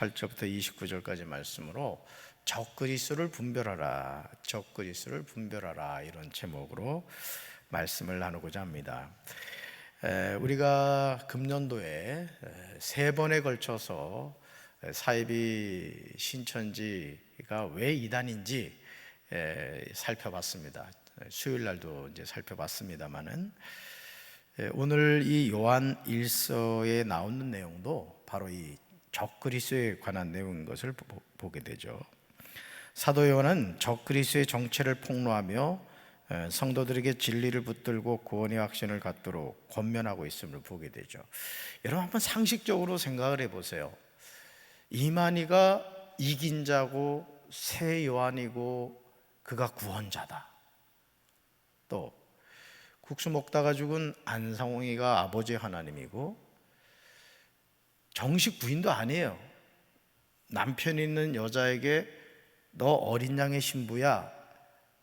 8절부터 29절까지 말씀으로 적그리스도를 분별하라, 적그리스도를 분별하라, 이런 제목으로 말씀을 나누고자 합니다. 우리가 금년도에 3번에 걸쳐서 사이비 신천지가 왜 이단인지 살펴봤습니다. 수요일 날도 이제 살펴봤습니다만은, 오늘 이 요한 1서에 나오는 내용도 바로 이 적그리스도에 관한 내용인 것을 보게 되죠. 사도 요한은 적그리스도의 정체를 폭로하며 성도들에게 진리를 붙들고 구원의 확신을 갖도록 권면하고 있음을 보게 되죠. 여러분, 한번 상식적으로 생각을 해보세요. 이만희가 이긴 자고 새 요한이고 그가 구원자다. 또 국수 먹다가 죽은 안상홍이가 아버지 하나님이고 정식 부인도 아니에요. 남편 있는 여자에게 너 어린 양의 신부야,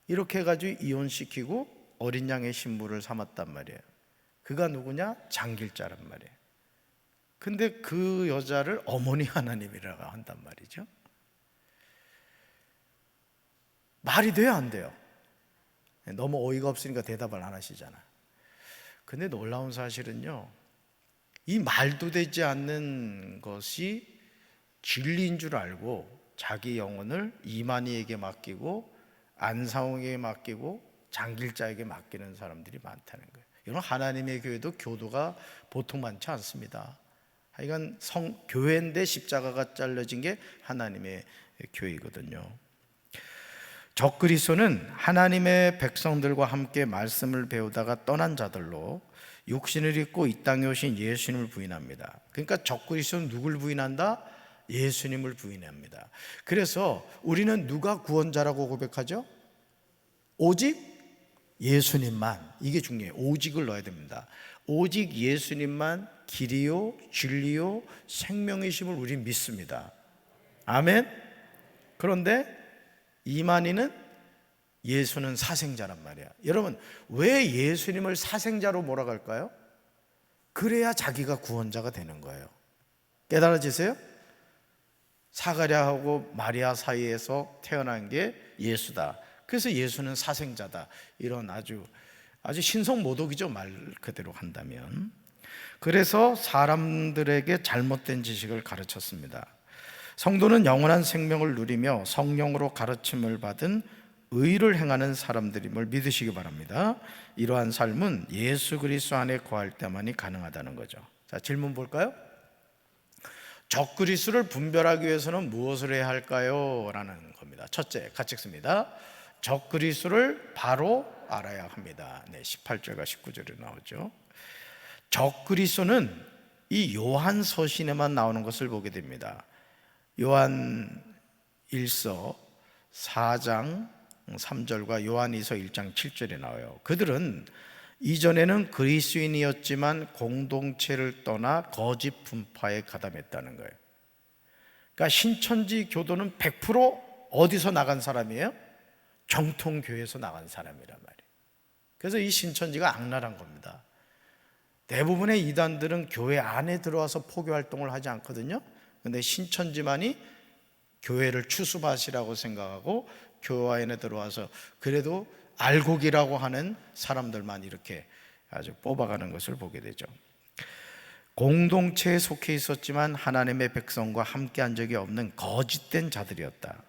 이렇게 해가지고 이혼시키고 어린 양의 신부를 삼았단 말이에요. 그가 누구냐? 장길자란 말이에요. 근데 그 여자를 어머니 하나님이라고 한단 말이죠. 말이 돼요, 안 돼요? 너무 어이가 없으니까 대답을 안 하시잖아. 근데 놀라운 사실은요, 이 말도 되지 않는 것이 진리인 줄 알고 자기 영혼을 이만희에게 맡기고 안상홍에게 맡기고 장길자에게 맡기는 사람들이 많다는 거예요. 이런 하나님의 교회도 교도가 보통 많지 않습니다. 하여간 교회인데 십자가가 잘라진 게 하나님의 교회이거든요. 적그리스도는 하나님의 백성들과 함께 말씀을 배우다가 떠난 자들로 육신을 입고 이 땅에 오신 예수님을 부인합니다. 그러니까 적그리스도는 누굴 부인한다? 예수님을 부인합니다. 그래서 우리는 누가 구원자라고 고백하죠? 오직 예수님만. 이게 중요해요. 오직을 넣어야 됩니다. 오직 예수님만 길이요 진리요 생명이심을 우리는 믿습니다. 아멘. 그런데 이만희는 예수는 사생자란 말이야. 여러분, 왜 예수님을 사생자로 몰아갈까요? 그래야 자기가 구원자가 되는 거예요. 깨달아지세요? 사가랴하고 마리아 사이에서 태어난 게 예수다. 그래서 예수는 사생자다. 이런 아주 신성모독이죠, 말 그대로 한다면. 그래서 사람들에게 잘못된 지식을 가르쳤습니다. 성도는 영원한 생명을 누리며 성령으로 가르침을 받은 의를 행하는 사람들임을 믿으시기 바랍니다. 이러한 삶은 예수 그리스도 안에 거할 때만이 가능하다는 거죠. 자, 질문 볼까요? 적그리스도를 분별하기 위해서는 무엇을 해야 할까요? 라는 겁니다. 첫째, 같이 읽습니다. 적그리스도를 바로 알아야 합니다. 네, 18절과 19절에 나오죠. 적그리스도는 이 요한 서신에만 나오는 것을 보게 됩니다. 요한 1서 4장 3절과 요한이서 1장 7절에 나와요. 그들은 이전에는 그리스도인이었지만 공동체를 떠나 거짓 분파에 가담했다는 거예요. 그러니까 신천지 교도는 100% 어디서 나간 사람이에요? 정통교회에서 나간 사람이란 말이에요. 그래서 이 신천지가 악랄한 겁니다. 대부분의 이단들은 교회 안에 들어와서 포교활동을 하지 않거든요. 그런데 신천지만이 교회를 추수밭이라고 생각하고 교회 안에 들어와서 그래도 알곡이라고 하는 사람들만 이렇게 아주 뽑아가는 것을 보게 되죠. 공동체에 속해 있었지만 하나님의 백성과 함께한 적이 없는 거짓된 자들이었다.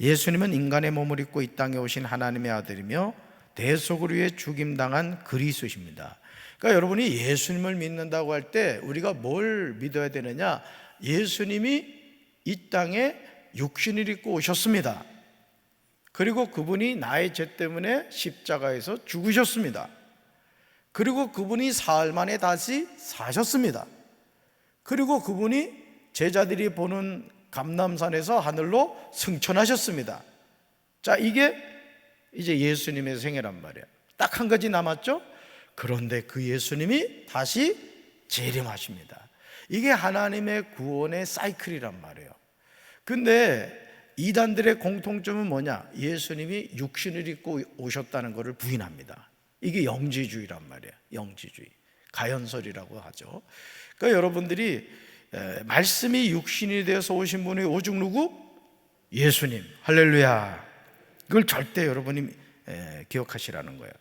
예수님은 인간의 몸을 입고 이 땅에 오신 하나님의 아들이며 대속을 위해 죽임당한 그리스도십니다. 그러니까 여러분이 예수님을 믿는다고 할 때 우리가 뭘 믿어야 되느냐? 예수님이 이 땅에 육신을 입고 오셨습니다. 그리고 그분이 나의 죄 때문에 십자가에서 죽으셨습니다. 그리고 그분이 사흘 만에 다시 사셨습니다. 그리고 그분이 제자들이 보는 감람산에서 하늘로 승천하셨습니다. 자, 이게 이제 예수님의 생애란 말이에요. 딱 한 가지 남았죠? 그런데 그 예수님이 다시 재림하십니다. 이게 하나님의 구원의 사이클이란 말이에요. 근데 이단들의 공통점은 뭐냐? 예수님이 육신을 입고 오셨다는 것을 부인합니다. 이게 영지주의란 말이에요. 영지주의, 가연설이라고 하죠. 그러니까 여러분들이 말씀이 육신이 되어서 오신 분이 오직 누구? 예수님. 할렐루야. 그걸 절대 여러분이 기억하시라는 거예요.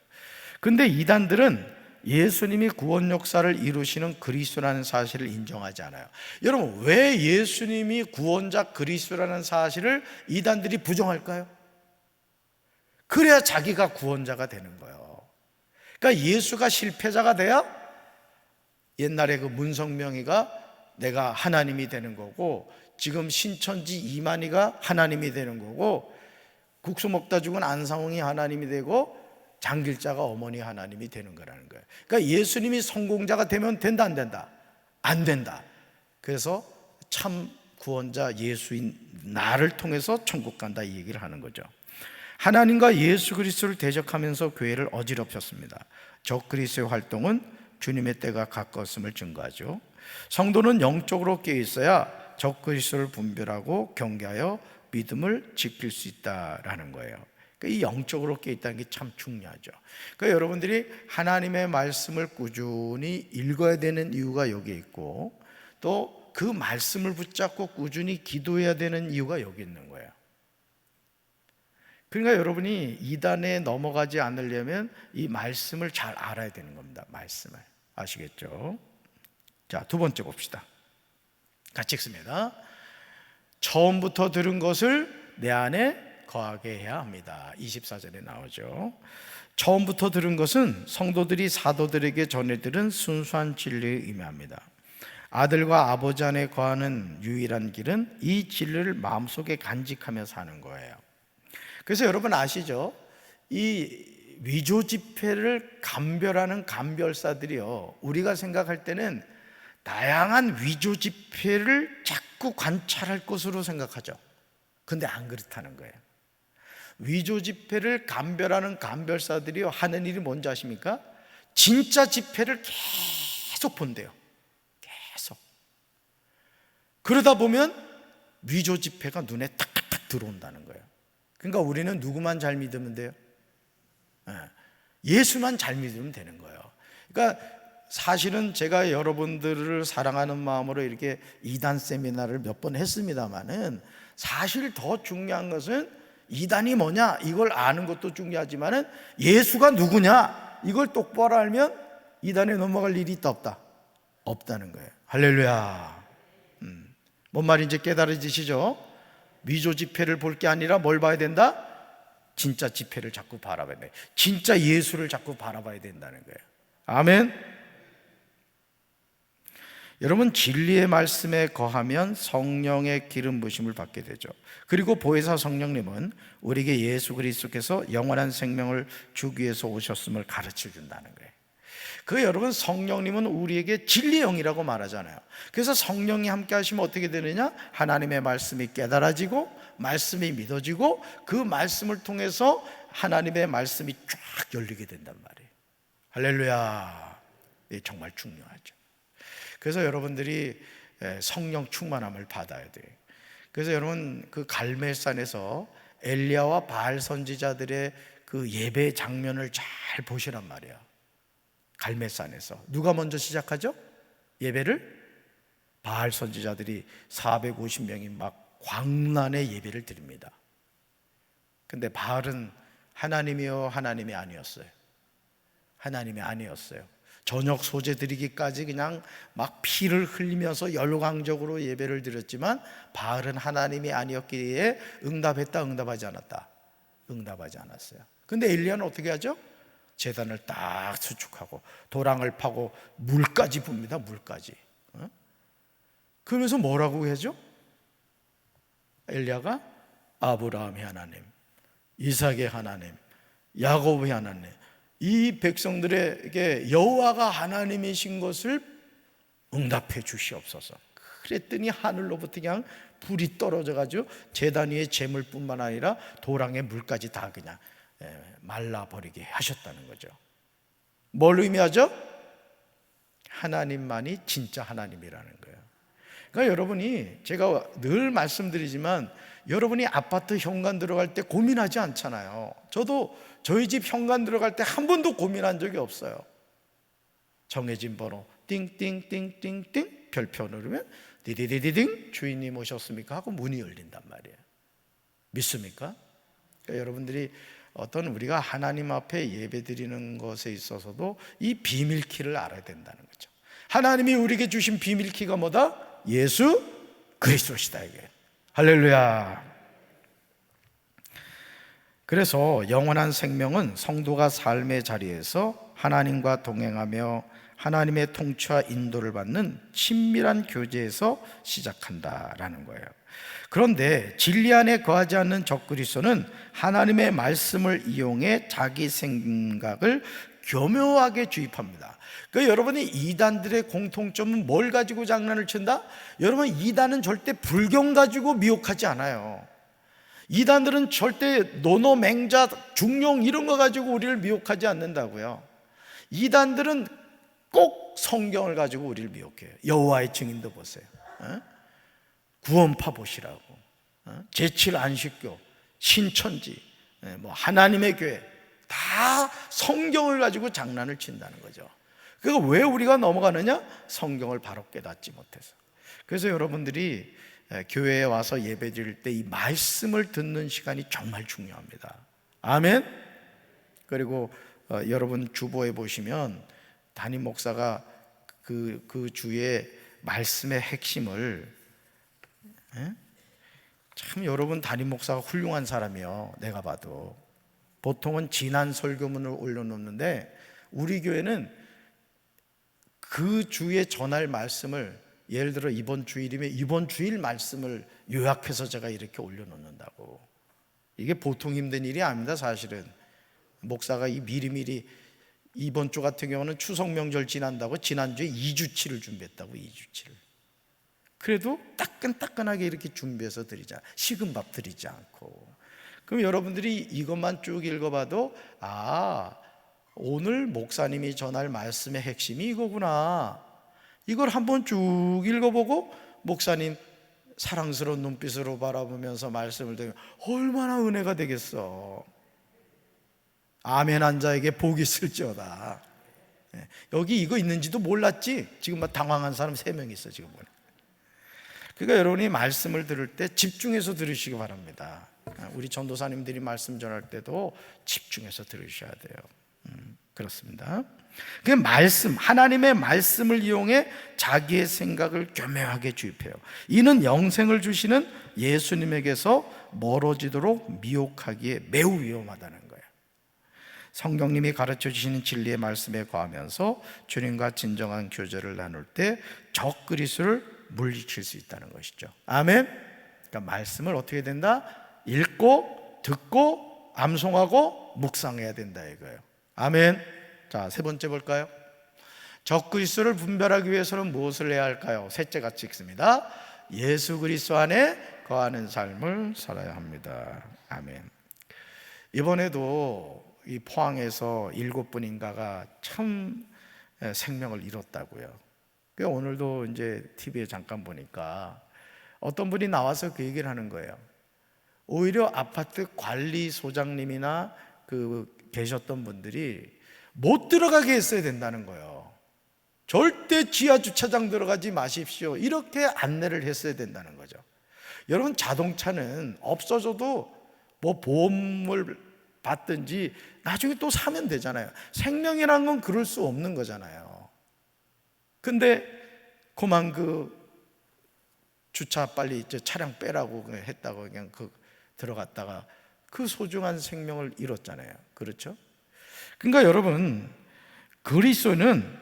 근데 이단들은 예수님이 구원 역사를 이루시는 그리스도라는 사실을 인정하지 않아요. 여러분, 왜 예수님이 구원자 그리스도라는 사실을 이단들이 부정할까요? 그래야 자기가 구원자가 되는 거예요. 그러니까 예수가 실패자가 돼야 옛날에 그 문성명이가 내가 하나님이 되는 거고, 지금 신천지 이만희가 하나님이 되는 거고, 국수 먹다 죽은 안상홍이 하나님이 되고, 장길자가 어머니 하나님이 되는 거라는 거예요. 그러니까 예수님이 성공자가 되면 된다, 안 된다? 안 된다. 그래서 참 구원자 예수인 나를 통해서 천국 간다, 이 얘기를 하는 거죠. 하나님과 예수 그리스도를 대적하면서 교회를 어지럽혔습니다. 적그리스도의 활동은 주님의 때가 가까웠음을 증거하죠. 성도는 영적으로 깨어 있어야 적그리스도를 분별하고 경계하여 믿음을 지킬 수 있다라는 거예요. 이 영적으로 깨어 있다는 게 참 중요하죠. 그러니까 여러분들이 하나님의 말씀을 꾸준히 읽어야 되는 이유가 여기에 있고, 또 그 말씀을 붙잡고 꾸준히 기도해야 되는 이유가 여기 있는 거예요. 그러니까 여러분이 이단에 넘어가지 않으려면 이 말씀을 잘 알아야 되는 겁니다. 말씀을. 아시겠죠? 자, 두 번째 봅시다. 같이 읽습니다. 처음부터 들은 것을 내 안에 거하게 해야 합니다. 24절에 나오죠. 처음부터 들은 것은 성도들이 사도들에게 전해 들은 순수한 진리를 의미합니다. 아들과 아버지 안에 거하는 유일한 길은 이 진리를 마음속에 간직하며 사는 거예요. 그래서 여러분 아시죠? 이 위조 지폐를 감별하는 감별사들이요, 우리가 생각할 때는 다양한 위조 지폐를 자꾸 관찰할 것으로 생각하죠. 근데 안 그렇다는 거예요. 위조 지폐를 감별하는 감별사들이요, 하는 일이 뭔지 아십니까? 진짜 지폐를 계속 본대요. 계속. 그러다 보면 위조 지폐가 눈에 탁탁탁 들어온다는 거예요. 그러니까 우리는 누구만 잘 믿으면 돼요? 예수만 잘 믿으면 되는 거예요. 그러니까 사실은 제가 여러분들을 사랑하는 마음으로 이렇게 이단 세미나를 몇 번 했습니다만은, 사실 더 중요한 것은 이단이 뭐냐 이걸 아는 것도 중요하지만은 예수가 누구냐 이걸 똑바로 알면 이단에 넘어갈 일이 있다, 없다? 없다는 거예요. 할렐루야. 뭔 말인지 깨달아지시죠? 위조 지폐를 볼 게 아니라 뭘 봐야 된다? 진짜 지폐를 자꾸 바라봐야 돼. 진짜 예수를 자꾸 바라봐야 된다는 거예요. 아멘. 여러분, 진리의 말씀에 거하면 성령의 기름 부으심을 받게 되죠. 그리고 보혜사 성령님은 우리에게 예수 그리스도께서 영원한 생명을 주기 위해서 오셨음을 가르쳐 준다는 거예요. 여러분, 성령님은 우리에게 진리의 영이라고 말하잖아요. 그래서 성령이 함께 하시면 어떻게 되느냐? 하나님의 말씀이 깨달아지고 말씀이 믿어지고 그 말씀을 통해서 하나님의 말씀이 쫙 열리게 된단 말이에요. 할렐루야. 이게 정말 중요하죠. 그래서 여러분들이 성령 충만함을 받아야 돼요. 그래서 여러분, 그 갈멜산에서 엘리야와 바알 선지자들의 그 예배 장면을 잘 보시란 말이에요. 갈멜산에서 누가 먼저 시작하죠? 예배를? 바알 선지자들이 450명이 막 광란의 예배를 드립니다. 근데 바알은 하나님이요 하나님이 아니었어요. 하나님이 아니었어요. 저녁 소재 드리기까지 그냥 막 피를 흘리면서 열광적으로 예배를 드렸지만 바알은 하나님이 아니었기에 응답했다, 응답하지 않았다? 응답하지 않았어요. 근데 엘리야는 어떻게 하죠? 제단을 딱 수축하고 도랑을 파고 물까지 붑니다. 물까지. 그러면서 뭐라고 하죠? 엘리야가 아브라함의 하나님, 이삭의 하나님, 야곱의 하나님, 이 백성들에게 여호와가 하나님이신 것을 응답해 주시옵소서. 그랬더니 하늘로부터 그냥 불이 떨어져가지고 제단 위에 재물뿐만 아니라 도랑의 물까지 다 그냥 말라버리게 하셨다는 거죠. 뭘 의미하죠? 하나님만이 진짜 하나님이라는 거예요. 그러니까 여러분이, 제가 늘 말씀드리지만 여러분이 아파트 현관 들어갈 때 고민하지 않잖아요. 저도 저희 집 현관 들어갈 때 한 번도 고민한 적이 없어요. 정해진 번호 띵띵띵띵띵 별표 누르면 디디디디딩 주인님 오셨습니까? 하고 문이 열린단 말이에요. 믿습니까? 그러니까 여러분들이 어떤 우리가 하나님 앞에 예배드리는 것에 있어서도 이 비밀키를 알아야 된다는 거죠. 하나님이 우리에게 주신 비밀키가 뭐다? 예수 그리스도시다 이게. 할렐루야. 그래서 영원한 생명은 성도가 삶의 자리에서 하나님과 동행하며 하나님의 통치와 인도를 받는 친밀한 교제에서 시작한다라는 거예요. 그런데 진리 안에 거하지 않는 적그리스도는 하나님의 말씀을 이용해 자기 생각을 교묘하게 주입합니다. 그러니까 여러분이 이단들의 공통점은 뭘 가지고 장난을 친다? 여러분, 이단은 절대 불경 가지고 미혹하지 않아요. 이단들은 절대 노노, 맹자, 중용 이런 거 가지고 우리를 미혹하지 않는다고요. 이단들은 꼭 성경을 가지고 우리를 미혹해요. 여호와의 증인도 보세요. 구원파 보시라고. 제7 안식교, 신천지, 하나님의 교회 다 성경을 가지고 장난을 친다는 거죠. 그러니까 왜 우리가 넘어가느냐? 성경을 바로 깨닫지 못해서. 그래서 여러분들이 교회에 와서 예배 드릴 때 이 말씀을 듣는 시간이 정말 중요합니다. 아멘. 그리고 여러분 주보에 보시면 담임 목사가 그 주의 말씀의 핵심을, 참 여러분 담임 목사가 훌륭한 사람이요. 내가 봐도 보통은 지난 설교문을 올려놓는데 우리 교회는 그 주에 전할 말씀을, 예를 들어 이번 주일이면 이번 주일 말씀을 요약해서 제가 이렇게 올려놓는다고. 이게 보통 힘든 일이 아닙니다. 사실은 목사가 이 미리미리, 이번 주 같은 경우는 추석 명절 지난다고 지난주에 2주치를 준비했다고. 2주치를. 그래도 따끈따끈하게 이렇게 준비해서 드리자. 식은 밥 드리지 않고. 그럼 여러분들이 이것만 쭉 읽어봐도 오늘 목사님이 전할 말씀의 핵심이 이거구나. 이걸 한번 쭉 읽어보고 목사님 사랑스러운 눈빛으로 바라보면서 말씀을 들으면 얼마나 은혜가 되겠어. 아멘 한 자에게 복이 있을지어다. 여기 이거 있는지도 몰랐지? 지금 막 당황한 사람 3명 있어 지금 보니까. 그러니까 여러분이 말씀을 들을 때 집중해서 들으시기 바랍니다. 우리 전도사님들이 말씀 전할 때도 집중해서 들으셔야 돼요. 그렇습니다. 그 말씀, 하나님의 말씀을 이용해 자기의 생각을 교묘하게 주입해요. 이는 영생을 주시는 예수님에게서 멀어지도록 미혹하기에 매우 위험하다는 거예요. 성경님이 가르쳐 주시는 진리의 말씀에 거하면서 주님과 진정한 교제를 나눌 때 적그리스도를 물리칠 수 있다는 것이죠. 아멘. 그러니까 말씀을 어떻게 된다? 읽고 듣고 암송하고 묵상해야 된다 이거예요. 아멘. 자, 3번째 볼까요? 적그리스도를 분별하기 위해서는 무엇을 해야 할까요? 셋째 같이 읽습니다. 예수 그리스도 안에 거하는 삶을 살아야 합니다. 아멘. 이번에도 이 포항에서 7분인가가 참 생명을 잃었다고요. 오늘도 이제 TV에 잠깐 보니까 어떤 분이 나와서 그 얘기를 하는 거예요. 오히려 아파트 관리소장님이나 계셨던 분들이 못 들어가게 했어야 된다는 거예요. 절대 지하 주차장 들어가지 마십시오. 이렇게 안내를 했어야 된다는 거죠. 여러분, 자동차는 없어져도 뭐 보험을 받든지 나중에 또 사면 되잖아요. 생명이란 건 그럴 수 없는 거잖아요. 근데 그만 주차 빨리 이제 차량 빼라고 했다고 그냥 들어갔다가 그 소중한 생명을 잃었잖아요. 그렇죠? 그러니까 여러분, 그리스도는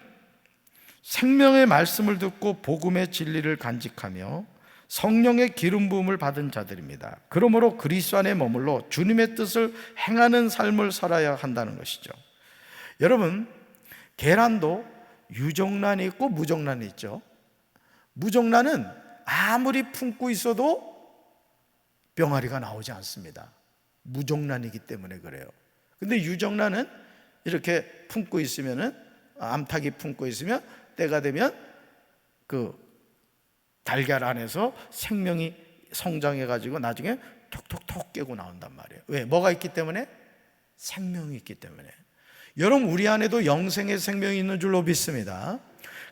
생명의 말씀을 듣고 복음의 진리를 간직하며 성령의 기름 부음을 받은 자들입니다. 그러므로 그리스도 안에 머물러 주님의 뜻을 행하는 삶을 살아야 한다는 것이죠. 여러분, 계란도 유정란이 있고 무정란이 있죠. 무정란은 아무리 품고 있어도 병아리가 나오지 않습니다. 무정란이기 때문에 그래요. 근데 유정란은 이렇게 품고 있으면은, 암탉이 품고 있으면 때가 되면 그 달걀 안에서 생명이 성장해가지고 나중에 톡톡톡 깨고 나온단 말이에요. 왜? 뭐가 있기 때문에? 생명이 있기 때문에. 여러분, 우리 안에도 영생의 생명이 있는 줄로 믿습니다.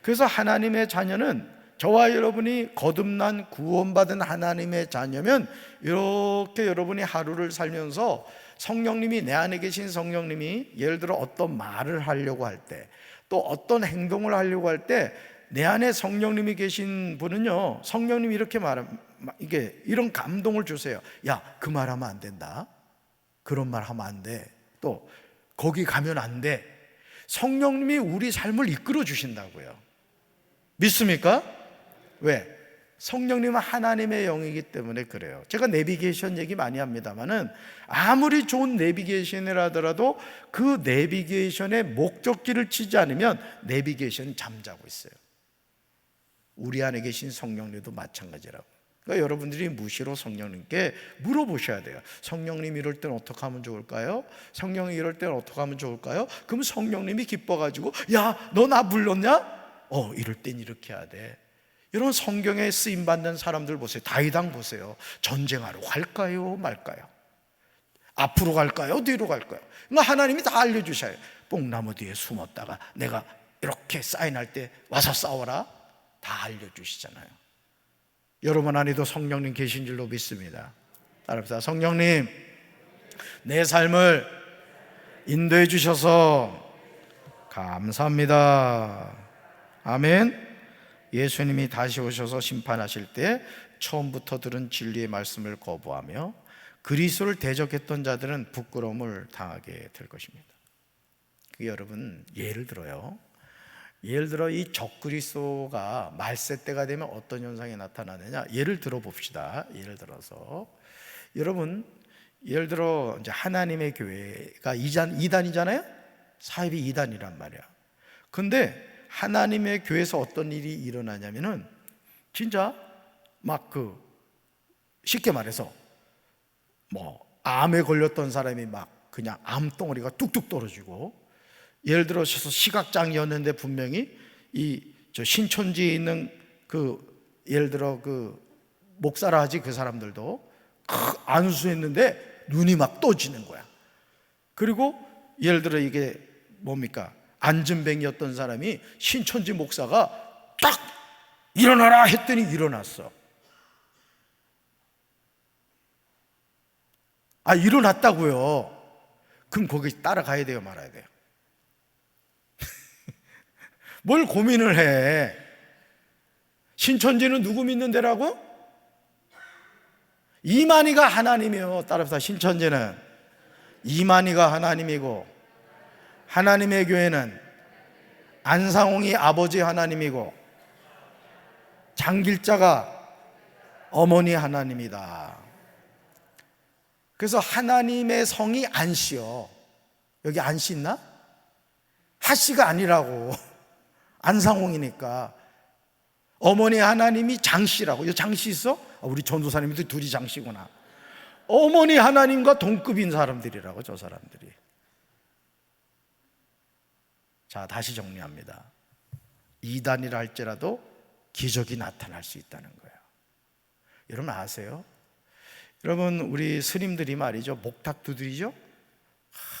그래서 하나님의 자녀는 저와 여러분이 거듭난 구원받은 하나님의 자녀면 이렇게 여러분이 하루를 살면서 성령님이, 내 안에 계신 성령님이 예를 들어 어떤 말을 하려고 할 때, 또 어떤 행동을 하려고 할 때 내 안에 성령님이 계신 분은요, 성령님이 이렇게 이게 이런 감동을 주세요. 야, 그 말하면 안 된다. 그런 말 하면 안 돼. 또 거기 가면 안 돼. 성령님이 우리 삶을 이끌어 주신다고요. 믿습니까? 왜? 성령님은 하나님의 영이기 때문에 그래요. 제가 내비게이션 얘기 많이 합니다만은 아무리 좋은 내비게이션이라 하더라도 그 내비게이션의 목적지를 치지 않으면 내비게이션은 잠자고 있어요. 우리 안에 계신 성령님도 마찬가지라고. 그러니까 여러분들이 무시로 성령님께 물어보셔야 돼요. 성령님 이럴 땐 어떻게 하면 좋을까요? 성령이 이럴 땐 어떻게 하면 좋을까요? 그럼 성령님이 기뻐가지고 야, 너 나 불렀냐? 이럴 땐 이렇게 해야 돼. 여러분, 성경에 쓰임받는 사람들 보세요. 다윗왕 보세요. 전쟁하러 갈까요 말까요? 앞으로 갈까요 뒤로 갈까요? 그러니까 하나님이 다 알려주셔요. 뽕나무 뒤에 숨었다가 내가 이렇게 사인할 때 와서 싸워라, 다 알려주시잖아요. 여러분 안에도 성령님 계신 줄로 믿습니다. 따라합시다. 성령님, 내 삶을 인도해 주셔서 감사합니다. 아멘. 예수님이 다시 오셔서 심판하실 때 처음부터 들은 진리의 말씀을 거부하며 그리스도를 대적했던 자들은 부끄러움을 당하게 될 것입니다. 여러분, 예를 들어 이 적그리스도가 말세 때가 되면 어떤 현상이 나타나느냐, 예를 들어 봅시다. 예를 들어서 여러분, 예를 들어 이제 하나님의 교회가 이단이잖아요. 사입이 이단이란 말이야. 근데 하나님의 교회에서 어떤 일이 일어나냐면은 진짜 막 쉽게 말해서 암에 걸렸던 사람이 막 그냥 암덩어리가 뚝뚝 떨어지고, 예를 들어서 시각장애였는데 분명히 저 신천지에 있는 예를 들어 목사라 하지, 그 사람들도 안수했는데 눈이 막 떠지는 거야. 그리고 예를 들어 이게 뭡니까? 안전뱅이였던 사람이 신천지 목사가 딱 일어나라 했더니 일어났어. 일어났다고요. 그럼 거기 따라가야 돼요 말아야 돼요? 뭘 고민을 해? 신천지는 누구 믿는 데라고? 이만희가 하나님이요. 따라서 신천지는 이만희가 하나님이고, 하나님의 교회는 안상홍이 아버지 하나님이고, 장길자가 어머니 하나님이다. 그래서 하나님의 성이 안씨요. 여기 안씨 있나? 하씨가 아니라고. 안상홍이니까. 어머니 하나님이 장씨라고. 여기 장씨 있어? 우리 전도사님도 둘이 장씨구나. 어머니 하나님과 동급인 사람들이라고, 저 사람들이. 자, 다시 정리합니다. 이단이라 할지라도 기적이 나타날 수 있다는 거예요. 여러분 아세요? 여러분, 우리 스님들이 말이죠, 목탁두들이죠?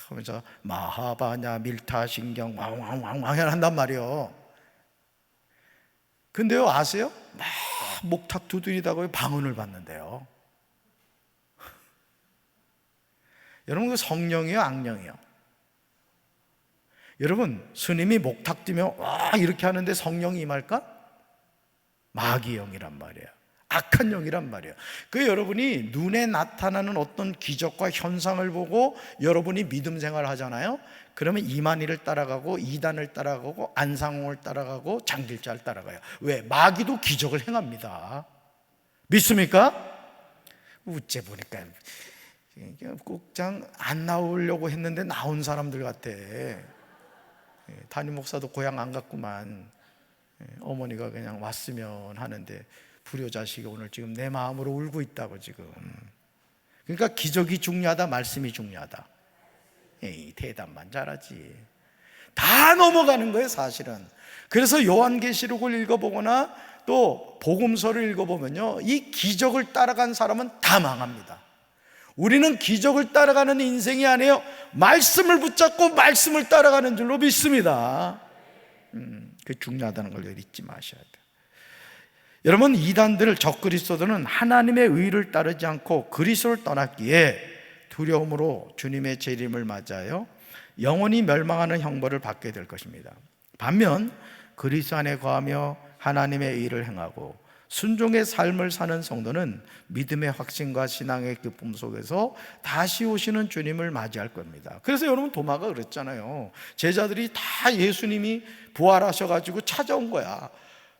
하면서 마하바냐 밀타신경 왕왕왕왕 한단 말이에요. 근데요, 아세요? 막 목탁 두드리다가 방언을 받는데요. 여러분, 그 성령이에요 악령이에요? 여러분, 스님이 목탁 뛰면 와 이렇게 하는데 성령이 임할까? 마귀 영이란 말이에요. 악한 영이란 말이에요. 그 여러분이 눈에 나타나는 어떤 기적과 현상을 보고 여러분이 믿음 생활을 하잖아요. 그러면 이만희를 따라가고, 이단을 따라가고, 안상홍을 따라가고, 장길자를 따라가요. 왜? 마귀도 기적을 행합니다. 믿습니까? 어째 보니까 꼭장 안 나오려고 했는데 나온 사람들 같아. 담임 목사도 고향 안 갔구만. 어머니가 그냥 왔으면 하는데 불효자식이 오늘 지금 내 마음으로 울고 있다고 지금. 그러니까 기적이 중요하다, 말씀이 중요하다? 에이, 대답만 잘하지. 다 넘어가는 거예요 사실은. 그래서 요한계시록을 읽어보거나 또 복음서를 읽어보면요, 이 기적을 따라간 사람은 다 망합니다. 우리는 기적을 따라가는 인생이 아니에요. 말씀을 붙잡고 말씀을 따라가는 줄로 믿습니다. 그 중요하다는 걸 잊지 마셔야 돼요. 여러분, 이단들 적그리스도들은 하나님의 의를 따르지 않고 그리스도를 떠났기에 두려움으로 주님의 재림을 맞이하여 영원히 멸망하는 형벌을 받게 될 것입니다. 반면 그리스도 안에 거하며 하나님의 의를 행하고 순종의 삶을 사는 성도는 믿음의 확신과 신앙의 기쁨 속에서 다시 오시는 주님을 맞이할 겁니다. 그래서 여러분, 도마가 그랬잖아요. 제자들이 다 예수님이 부활하셔가지고 찾아온 거야.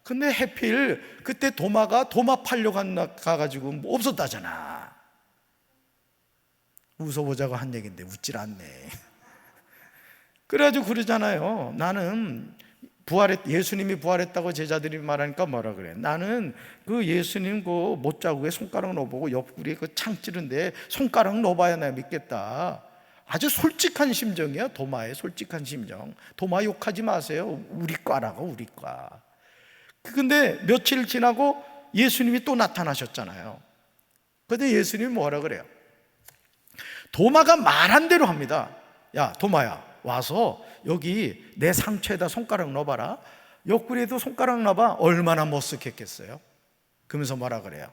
근데 해필 그때 도마가 도마 팔려고 가가지고 없었다잖아. 웃어보자고 한 얘기인데 웃질 않네. 그래가지고 그러잖아요. 나는 예수님이 부활했다고 제자들이 말하니까 뭐라 그래? 나는 그 예수님 그 못자국에 손가락 넣어보고 옆구리에 그 창 찌른데 손가락 넣어봐야 내가 믿겠다. 아주 솔직한 심정이야. 도마의 솔직한 심정. 도마 욕하지 마세요. 우리 과라고, 우리 과. 근데 며칠 지나고 예수님이 또 나타나셨잖아요. 근데 예수님이 뭐라 그래요? 도마가 말한 대로 합니다. 야, 도마야, 와서 여기 내 상처에다 손가락 넣어봐라. 옆구리에도 손가락 넣어봐. 얼마나 머쓱했겠어요? 그러면서 뭐라 그래요?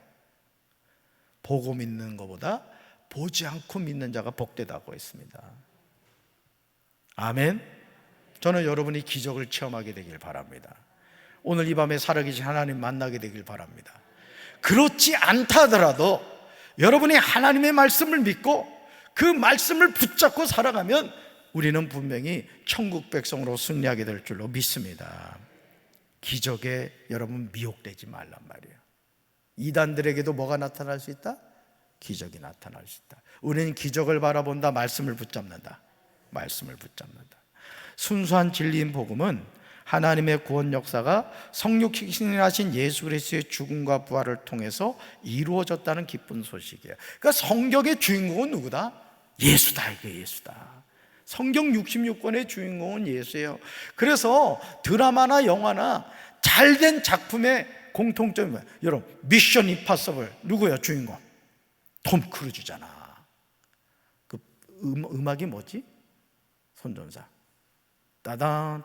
보고 믿는 것보다 보지 않고 믿는 자가 복되다고 했습니다. 아멘. 저는 여러분이 기적을 체험하게 되길 바랍니다. 오늘 이 밤에 살아계신 하나님 만나게 되길 바랍니다. 그렇지 않다 하더라도 여러분이 하나님의 말씀을 믿고 그 말씀을 붙잡고 살아가면 우리는 분명히 천국 백성으로 승리하게 될 줄로 믿습니다. 기적에 여러분 미혹되지 말란 말이에요. 이단들에게도 뭐가 나타날 수 있다? 기적이 나타날 수 있다. 우리는 기적을 바라본다. 말씀을 붙잡는다. 말씀을 붙잡는다. 순수한 진리인 복음은 하나님의 구원 역사가 성육신하신 예수 그리스도의 죽음과 부활을 통해서 이루어졌다는 기쁜 소식이에요. 그러니까 성경의 주인공은 누구다? 예수다. 이게 예수다. 성경 66권의 주인공은 예수예요. 그래서 드라마나 영화나 잘된 작품의 공통점이 뭐예요? 여러분, 미션 임파서블 누구예요? 주인공? 톰 크루즈잖아. 그 음악이 뭐지? 손전사. 따단,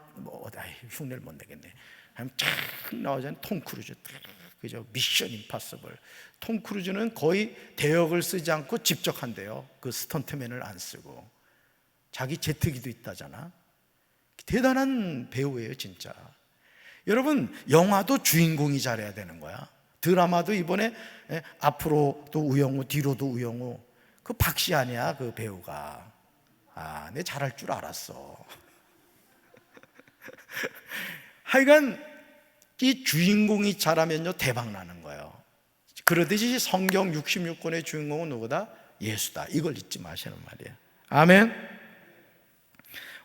흉내를 못 내겠네. 쫙 나오잖아요. 톰 크루즈. 그죠? 미션 임파서블. 톰 크루즈는 거의 대역을 쓰지 않고 직접 한대요. 그 스턴트맨을 안 쓰고. 자기 제트기도 있다잖아. 대단한 배우예요, 진짜. 여러분, 영화도 주인공이 잘해야 되는 거야. 드라마도 이번에 앞으로도 우영우, 뒤로도 우영우. 그 박씨 아니야, 그 배우가. 아, 내 잘할 줄 알았어. 하여간 이 주인공이 잘하면요 대박 나는 거예요. 그러듯이 성경 66권의 주인공은 누구다? 예수다. 이걸 잊지 마시는 말이에요. 아멘.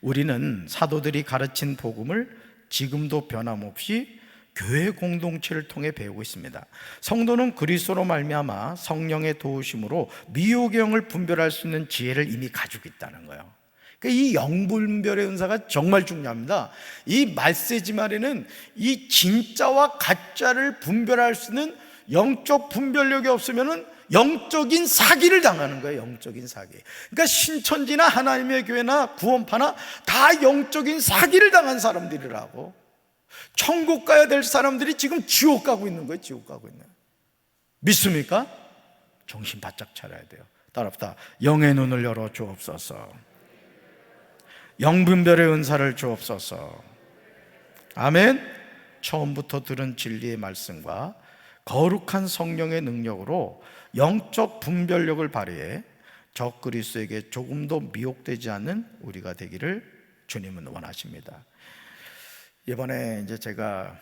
우리는 사도들이 가르친 복음을 지금도 변함없이 교회 공동체를 통해 배우고 있습니다. 성도는 그리스도로 말미암아 성령의 도우심으로 미혹의 영을 분별할 수 있는 지혜를 이미 가지고 있다는 거예요. 그러니까 이 영분별의 은사가 정말 중요합니다. 이 말세지 말에는 이 진짜와 가짜를 분별할 수 있는 영적 분별력이 없으면은 영적인 사기를 당하는 거예요. 영적인 사기. 그러니까 신천지나 하나님의 교회나 구원파나 다 영적인 사기를 당한 사람들이라고. 천국 가야 될 사람들이 지금 지옥 가고 있는 거예요. 지옥 가고 있는. 믿습니까? 정신 바짝 차려야 돼요. 따라합시다. 영의 눈을 열어 주옵소서. 영분별의 은사를 주옵소서. 아멘. 처음부터 들은 진리의 말씀과 거룩한 성령의 능력으로 영적 분별력을 발휘해 적그리스도에게 조금도 미혹되지 않는 우리가 되기를 주님은 원하십니다. 이번에 이제 제가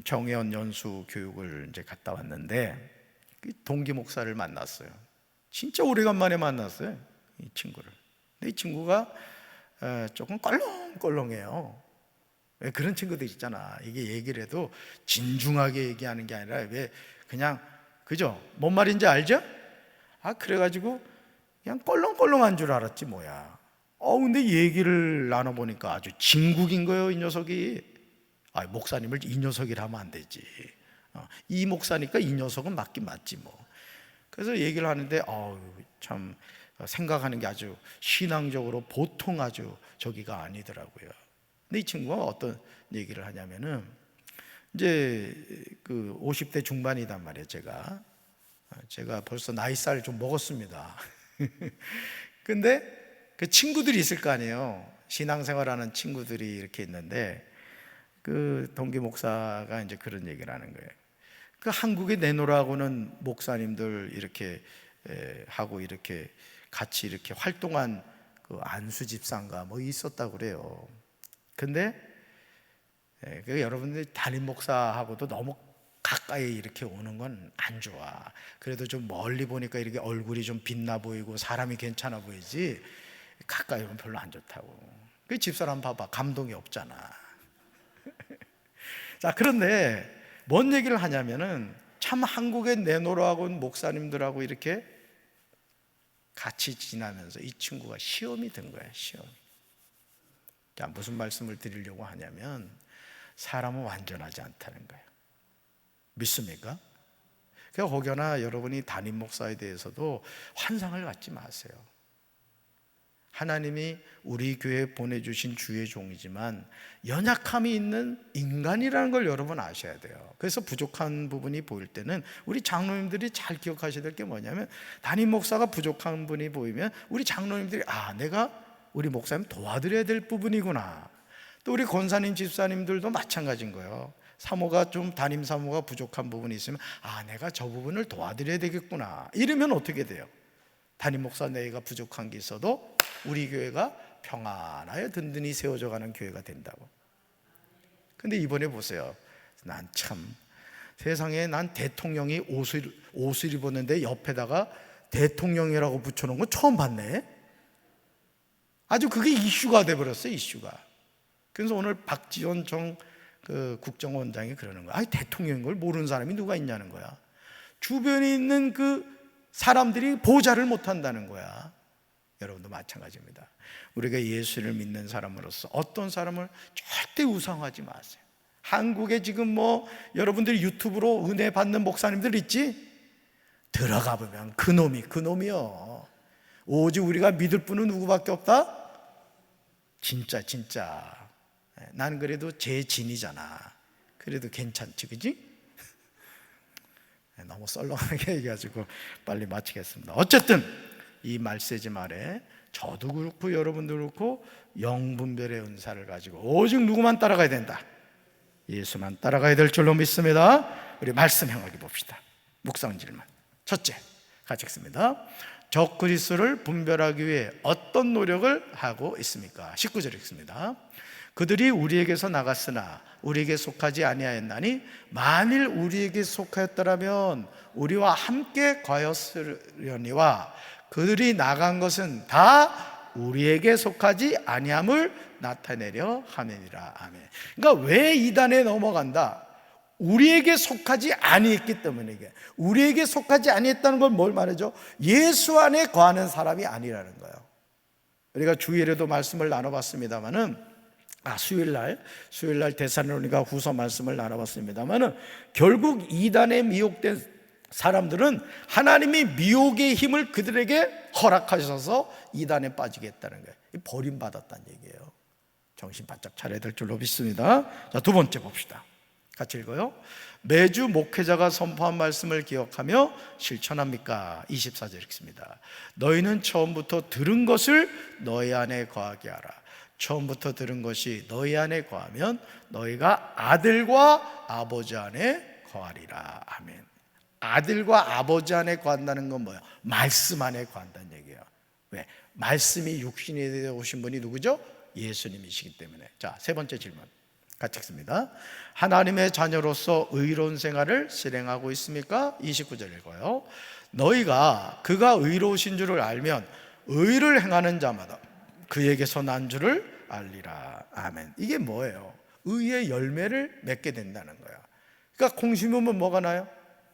정예원 연수 교육을 이제 갔다 왔는데 동기 목사를 만났어요. 진짜 오래간만에 만났어요, 이 친구를. 근데 이 친구가 조금 껄렁껄렁해요. 왜 그런 친구들 있잖아. 이게 얘기를 해도 진중하게 얘기하는 게 아니라 왜 그냥, 그죠? 뭔 말인지 알죠? 그래가지고 그냥 껄렁껄렁한 줄 알았지 뭐야. 근데 얘기를 나눠보니까 아주 진국인 거예요, 이 녀석이. 목사님을 이 녀석이라 하면 안 되지. 이 목사니까 이 녀석은 맞긴 맞지 뭐. 그래서 얘기를 하는데 참 생각하는 게 아주 신앙적으로 보통 아주 저기가 아니더라고요. 근데 이 친구가 어떤 얘기를 하냐면은 이제 그 50대 중반이단 말이에요. 제가 벌써 나이살 좀 먹었습니다. 근데 그 친구들이 있을 거 아니에요. 신앙생활하는 친구들이 이렇게 있는데 그 동기 목사가 이제 그런 얘기를 하는 거예요. 그 한국에 내놓으라고는 목사님들 이렇게 하고 이렇게 같이 이렇게 활동한 그 안수 집사인가 뭐 있었다고 그래요. 근데 그 여러분들이 담임 목사하고도 너무 가까이 이렇게 오는 건 안 좋아. 그래도 좀 멀리 보니까 이렇게 얼굴이 좀 빛나 보이고 사람이 괜찮아 보이지 가까이 오면 별로 안 좋다고. 그 집사람 봐봐, 감동이 없잖아. 자, 그런데 뭔 얘기를 하냐면은 참 한국에 내노라고 목사님들하고 이렇게 같이 지나면서 이 친구가 시험이 든 거야, 시험. 자, 무슨 말씀을 드리려고 하냐면 사람은 완전하지 않다는 거예요. 믿습니까? 그러니까 혹여나 여러분이 담임 목사에 대해서도 환상을 갖지 마세요. 하나님이 우리 교회에 보내주신 주의 종이지만 연약함이 있는 인간이라는 걸 여러분 아셔야 돼요. 그래서 부족한 부분이 보일 때는 우리 장로님들이 잘 기억하셔야 될 게 뭐냐면 담임 목사가 부족한 분이 보이면 우리 장로님들이 내가 우리 목사님 도와드려야 될 부분이구나. 또 우리 권사님 집사님들도 마찬가지인 거예요. 사모가 좀 담임 사모가 부족한 부분이 있으면 내가 저 부분을 도와드려야 되겠구나. 이러면 어떻게 돼요? 담임 목사 내가 부족한 게 있어도 우리 교회가 평안하여 든든히 세워져 가는 교회가 된다고. 근데 이번에 보세요. 난 참 세상에 난 대통령이 옷을 입었는데 옆에다가 대통령이라고 붙여놓은 거 처음 봤네. 아주 그게 이슈가 돼버렸어요, 이슈가. 그래서 오늘 박지원 그 국정원장이 그러는 거야. 대통령인 걸 모르는 사람이 누가 있냐는 거야. 주변에 있는 그 사람들이 보좌를 못한다는 거야. 여러분도 마찬가지입니다. 우리가 예수를 믿는 사람으로서 어떤 사람을 절대 우상하지 마세요. 한국에 지금 여러분들이 유튜브로 은혜 받는 목사님들 있지? 들어가 보면 그놈이요. 오직 우리가 믿을 분은 누구밖에 없다? 진짜 난 그래도 제 진이잖아. 그래도 괜찮지, 그지? 너무 썰렁하게 얘기해가지고 빨리 마치겠습니다. 어쨌든 이 말세지 말에 저도 그렇고 여러분도 그렇고 영분별의 은사를 가지고 오직 누구만 따라가야 된다? 예수만 따라가야 될 줄로 믿습니다. 우리 말씀 행하기 봅시다. 묵상 질문. 첫째, 같이 읽습니다. 적그리스도를 분별하기 위해 어떤 노력을 하고 있습니까? 19절 읽습니다. 그들이 우리에게서 나갔으나 우리에게 속하지 아니하였나니 만일 우리에게 속하였더라면 우리와 함께 가였으려니와 그들이 나간 것은 다 우리에게 속하지 아니함을 나타내려 함이니라. 아멘. 그러니까 왜 이단에 넘어간다? 우리에게 속하지 아니했기 때문에. 우리에게 속하지 아니했다는 걸 뭘 말하죠? 예수 안에 거하는 사람이 아니라는 거예요. 우리가 주일에도 말씀을 나눠봤습니다마는 수요일날 데살로니가 후서 말씀을 나눠봤습니다마는 결국 이단에 미혹된 사람들은 하나님이 미혹의 힘을 그들에게 허락하셔서 이단에 빠지게 했다는 거예요. 버림받았다는 얘기예요. 정신 바짝 차려야 될 줄로 믿습니다. 자, 두 번째 봅시다. 같이 읽어요. 매주 목회자가 선포한 말씀을 기억하며 실천합니까? 24절 읽습니다. 너희는 처음부터 들은 것을 너희 안에 거하게 하라. 처음부터 들은 것이 너희 안에 거하면 너희가 아들과 아버지 안에 거하리라. 아멘. 아들과 아버지 안에 거한다는 건 뭐예요? 말씀 안에 거한다는 얘기예요. 왜? 말씀이 육신이 되어 오신 분이 누구죠? 예수님이시기 때문에. 자, 세 번째 질문 같이 읽습니다. 하나님의 자녀로서 의로운 생활을 실행하고 있습니까? 29절 읽어요. 너희가 그가 의로우신 줄을 알면 의를 행하는 자마다 그에게서 난 줄을 알리라. 아멘. 이게 뭐예요? 의의 열매를 맺게 된다는 거야. 그러니까 콩 심으면 뭐가 나요?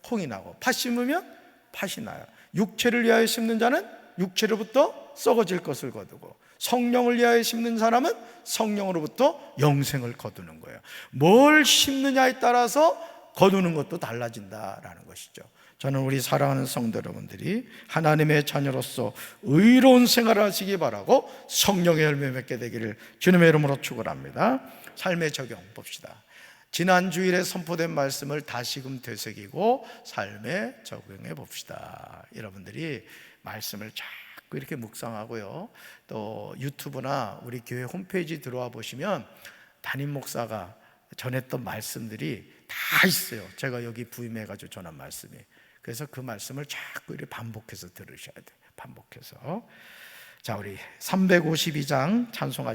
콩이 나고, 팥 심으면 팥이 나요. 육체를 위하여 심는 자는 육체로부터 썩어질 것을 거두고, 성령을 위하여 심는 사람은 성령으로부터 영생을 거두는 거예요. 뭘 심느냐에 따라서 거두는 것도 달라진다라는 것이죠. 저는 우리 사랑하는 성도 여러분들이 하나님의 자녀로서 의로운 생활을 하시기 바라고 성령의 열매 맺게 되기를 주님의 이름으로 축원합니다. 삶의 적용 봅시다. 지난 주일에 선포된 말씀을 다시금 되새기고 삶에 적용해 봅시다. 여러분들이 말씀을 자꾸 이렇게 묵상하고요, 또 유튜브나 우리 교회 홈페이지 들어와 보시면 담임 목사가 전했던 말씀들이 다 있어요. 제가 여기 부임해가지고 전한 말씀이. 그래서 그 말씀을 자꾸 이렇게 반복해서 들으셔야 돼요. 반복해서. 자, 우리 352장 찬송하십니다.